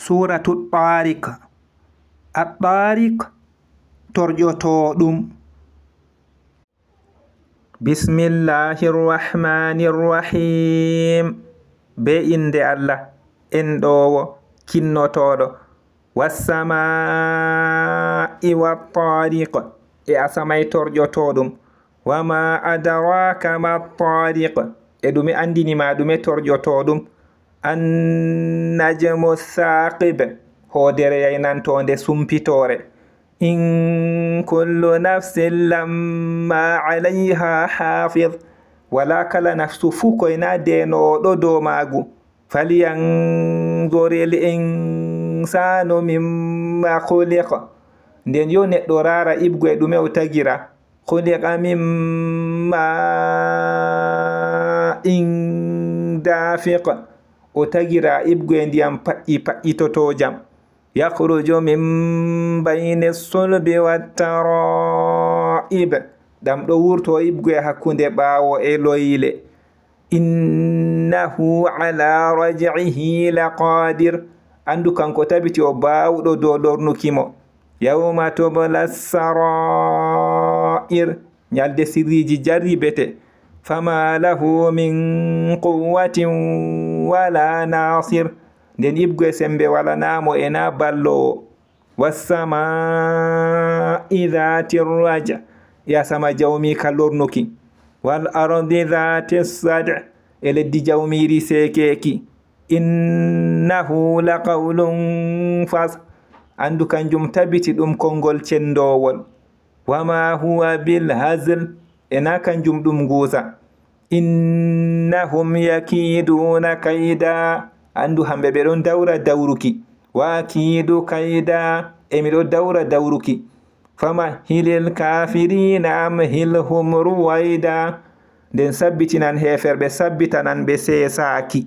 suratu Tariq. At-Tariq torjotoɗum. Bismillahirrahmanirrahim. Be inde Allah enɗowo kinnotoɗo. Wassama'i wat-tariq. E asamay torjotoɗum. Wama adraka mat-tariq. E ɗume andinima ɗume torjotoɗum. An-najmu thaqib. Hodere yaynantonde sumpitore. In kullu nafsin lamma alayha hafiz. Wala kala nafsu fu koyna denoɗo dow magu. Falyanzuril insanu mimma khuliqa. Nden yo neɗɗo rara ibgu e ɗume o tagira. Khuliqa mimma in dafiq. O tagira ibgu e ndiyam paƴƴitotojam. Yakhruju min bayni sulbi wat-tara'ib. Ɗam ɗo wurto ibgu e hakkunde ɓawo e loyle. Innahu ala raj'ihi laqadir. Andu kanko tabiti o bawɗo dow lornukimo. Yawma tubla as-sara'ir. Nyalde sirriji jarribete. Fama lahu min quwwatin wala nasir. Nden ibgu e sembe wala namo e na ballowo. Wassama'i dhatir raja. Ya sama jawmi ka lornuki. Wal ardi dhatis sad'. E leddi jawmiri sekeki. Innahu laqawlun fasl. Andu kanjum tabiti ɗum kongol cendowol. Wama huwa bil hazl. Ena kanjum ɗum guza. Innahum yakiduna kaida. Andu hamɓe ɓe ɗon dawra dawruki. Wakidu kaida. Emiɗo dawra dawruki. Fama hilil kafirina amhilhum ruwaida. Nden sabbitinan heferɓe sabbitanan ɓe sesaki.